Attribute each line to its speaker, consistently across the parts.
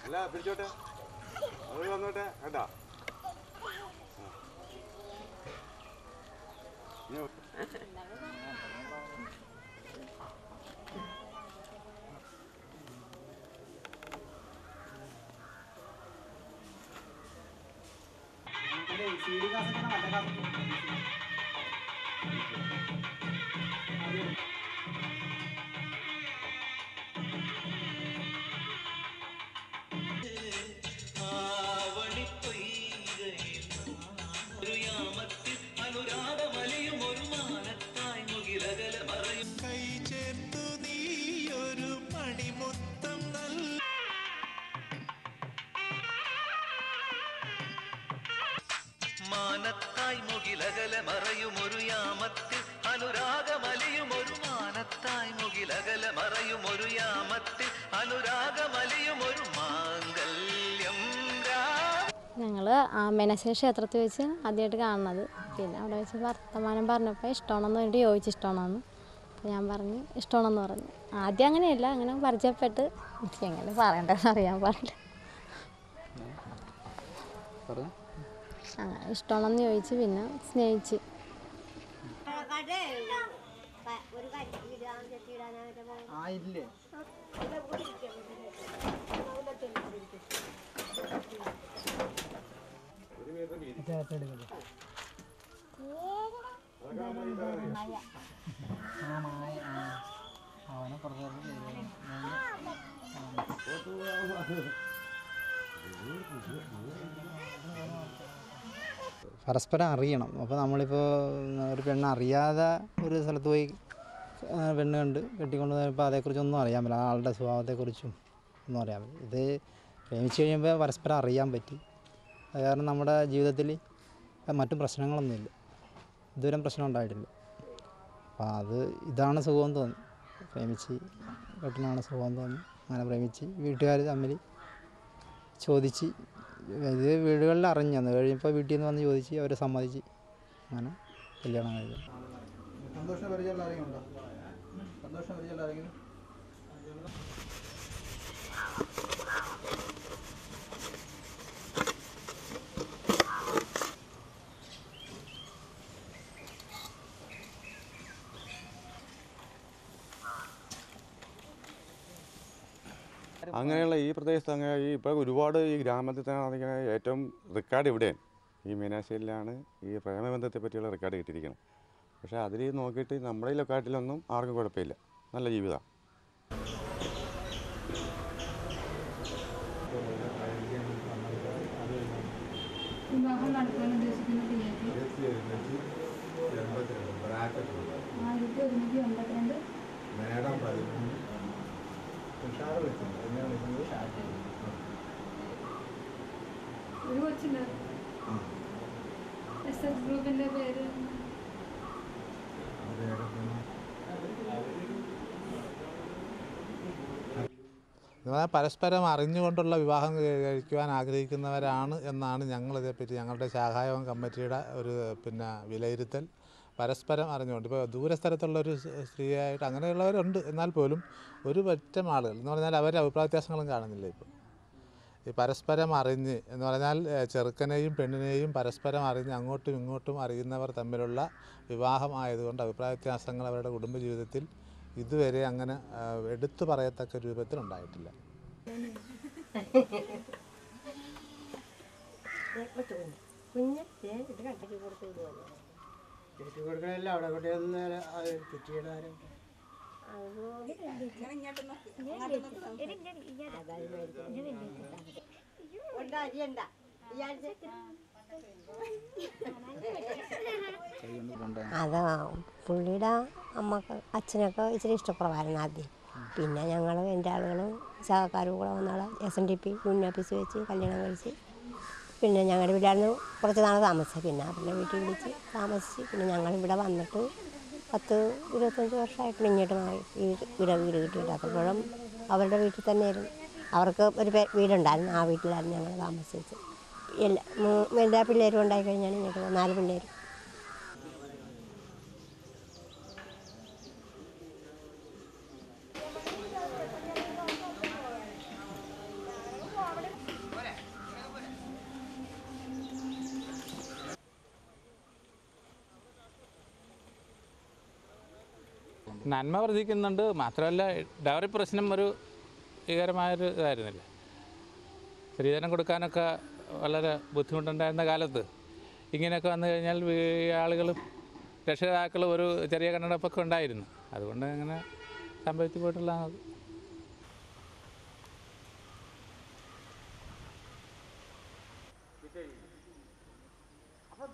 Speaker 1: അല്ല പിടിച്ചോട്ടെ അവർ വന്നോട്ടെ കേട്ടാ
Speaker 2: മാനത്തായി മുകിലകലെ മറയുമൊരു യാമത്തിൽ അനുരാഗമലിയുമൊരു മാനത്തായി മുകിലകലെ മറയുമൊരു യാമത്തിൽ അനുരാഗമലിയുമൊരു മാംഗല്യം.
Speaker 3: ഞങ്ങൾ ആമേനശ്ശേരി ക്ഷേത്രത്തിൽ വെച്ച് ആദ്യമായിട്ട് കാണുന്നത്. പിന്നെ അവിടെ വെച്ച് വർത്തമാനം പറഞ്ഞപ്പോൾ ഇഷ്ടമാണെന്ന് വേണ്ടി ചോദിച്ചു ഇഷ്ടമാണെന്ന്. അപ്പോൾ ഞാൻ പറഞ്ഞു ഇഷ്ടമാണെന്ന് പറഞ്ഞു. ആദ്യം അങ്ങനെയല്ല, അങ്ങനെ പരിചയപ്പെട്ട് എങ്ങനെ പറയണ്ടെന്ന് അറിയാൻ പാടില്ല. അങ്ങനെ ഇഷ്ടമാണെന്ന് ചോദിച്ച് പിന്നെ സ്നേഹിച്ച്.
Speaker 4: പരസ്പരം അറിയണം. അപ്പോൾ നമ്മളിപ്പോൾ ഒരു പെണ്ണ് അറിയാതെ ഒരു സ്ഥലത്ത് പോയി പെണ്ണ് കണ്ട് കെട്ടിക്കൊണ്ട് പോയപ്പോൾ അതേക്കുറിച്ചൊന്നും അറിയാൻ പറ്റില്ല, ആ ആളുടെ സ്വഭാവത്തെക്കുറിച്ചും ഒന്നും അറിയാൻ പറ്റില്ല. ഇത് പ്രേമിച്ച് കഴിയുമ്പോൾ പരസ്പരം അറിയാൻ പറ്റി. അത് കാരണം നമ്മുടെ ജീവിതത്തിൽ മറ്റു പ്രശ്നങ്ങളൊന്നുമില്ല, ഇതുവരെ പ്രശ്നം ഉണ്ടായിട്ടില്ല. അപ്പോൾ ഇതാണ് സുഖം തോന്നി, പ്രേമിച്ച് കെട്ടിനാണ് സുഖം തോന്നി. അങ്ങനെ പ്രേമിച്ച് വീട്ടുകാർ തമ്മിൽ ചോദിച്ച് ഇത് വീടുകളിൽ അറിഞ്ഞു തന്നു കഴിയുമ്പോൾ വീട്ടിൽ നിന്ന് വന്ന് ചോദിച്ച് അവർ സമ്മതിച്ച് അങ്ങനെ കല്യാണം കഴിക്കും.
Speaker 1: അങ്ങനെയുള്ള ഈ പ്രദേശത്ത് അങ്ങനെ ഇപ്പോൾ ഒരുപാട് ഈ ഗ്രാമത്തിൽ തന്നെ ഏറ്റവും റെക്കോർഡ് ഇവിടെയാണ് ഈ മീനാശ്ശേരിയിലാണ് ഈ പ്രേമബന്ധത്തെ പറ്റിയുള്ള റെക്കോർഡ് കിട്ടിയിരിക്കുന്നത്. പക്ഷേ അതിൽ നോക്കിയിട്ട് നമ്മുടെ ഈ ലൊക്കാലിറ്റിയിലൊന്നും ആർക്കും കുഴപ്പമില്ല, നല്ല ജീവിതമാണ്.
Speaker 5: വിവാഹം നടത്താൻ ഉദ്ദേശിക്കുന്ന തീയതി 1182
Speaker 6: മേടം 13
Speaker 5: ഒരു കൊച്ചുണ്ട്. SS ഗ്രൂപ്പിന്റെ പേര്
Speaker 7: പരസ്പരം അറിഞ്ഞുകൊണ്ടുള്ള വിവാഹം കഴിക്കുവാൻ ആഗ്രഹിക്കുന്നവരാണ് എന്നാണ് ഞങ്ങളിതേപ്പറ്റി ഞങ്ങളുടെ ശാഖായോഗം കമ്മിറ്റിയുടെ ഒരു വിലയിരുത്തൽ. പരസ്പരം അറിഞ്ഞുകൊണ്ട് ഇപ്പോൾ ദൂരസ്ഥലത്തുള്ളൊരു സ്ത്രീയായിട്ട് അങ്ങനെയുള്ളവരുണ്ട്, എന്നാൽ പോലും ഒരു പറ്റം ആളുകൾ എന്ന് പറഞ്ഞാൽ അവരുടെ അഭിപ്രായ വ്യത്യാസങ്ങളും കാണുന്നില്ല. ഇപ്പോൾ ഈ പരസ്പരം അറിഞ്ഞ് എന്ന് പറഞ്ഞാൽ ചെറുക്കനെയും പെണ്ണിനെയും പരസ്പരം അറിഞ്ഞ് അങ്ങോട്ടും ഇങ്ങോട്ടും അറിയുന്നവർ തമ്മിലുള്ള വിവാഹം ആയതുകൊണ്ട് അഭിപ്രായ വ്യത്യാസങ്ങൾ അവരുടെ കുടുംബജീവിതത്തിൽ ഇതുവരെ അങ്ങനെ എടുത്തു പറയത്തക്ക രൂപത്തിലുണ്ടായിട്ടില്ല.
Speaker 8: അത് പുള്ളിയുടെ അമ്മക്ക് അച്ഛനൊക്കെ ഇച്ചിരി ഇഷ്ടക്കുറവായിരുന്നു ആദ്യം. പിന്നെ ഞങ്ങൾ എൻ്റെ ആളുകളും സഹക്കാരും കൂടെ വന്നാൾ SNDP മുന്നോഫീസ് വെച്ച് കല്യാണം കഴിച്ച് പിന്നെ ഞങ്ങളുടെ വീട്ടിലായിരുന്നു കുറച്ച് നാൾ താമസിച്ചത്. പിന്നെ അവരുടെ വീട്ടിൽ വിളിച്ച് താമസിച്ച് പിന്നെ ഞങ്ങളിവിടെ വന്നിട്ട് 10-25 വർഷമായിട്ട് ഇങ്ങോട്ട് മാറി വീട് കിട്ടിയിട്ട്. അപ്പോഴും അവരുടെ വീട്ടിൽ തന്നെയായിരുന്നു. അവർക്ക് ഒരു വീടുണ്ടായിരുന്നു, ആ വീട്ടിലായിരുന്നു ഞങ്ങൾ താമസിച്ചത്. എല്ലാ പിള്ളേരും ഉണ്ടായി കഴിഞ്ഞാണ് ഇങ്ങോട്ട് 4 പിള്ളേർ.
Speaker 5: അവിടെ
Speaker 9: നന്മ വർദ്ധിക്കുന്നുണ്ട്. മാത്രമല്ല ഡയറി പ്രശ്നം ഒരു ഭീകരമായൊരു ഇതായിരുന്നില്ല. സ്ത്രീധനം കൊടുക്കാനൊക്കെ വളരെ ബുദ്ധിമുട്ടുണ്ടായിരുന്ന കാലത്ത് ഇങ്ങനെയൊക്കെ വന്നു കഴിഞ്ഞാൽ ആളുകളും രക്ഷിതാക്കളും ഒരു ചെറിയ കണ്ണടപ്പൊക്കെ ഉണ്ടായിരുന്നു. അതുകൊണ്ട് അങ്ങനെ സംഭവിച്ചു പോയിട്ടുള്ളതാണ്.
Speaker 10: അപ്പം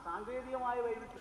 Speaker 10: സാങ്കേതികമായ വൈവിധ്യം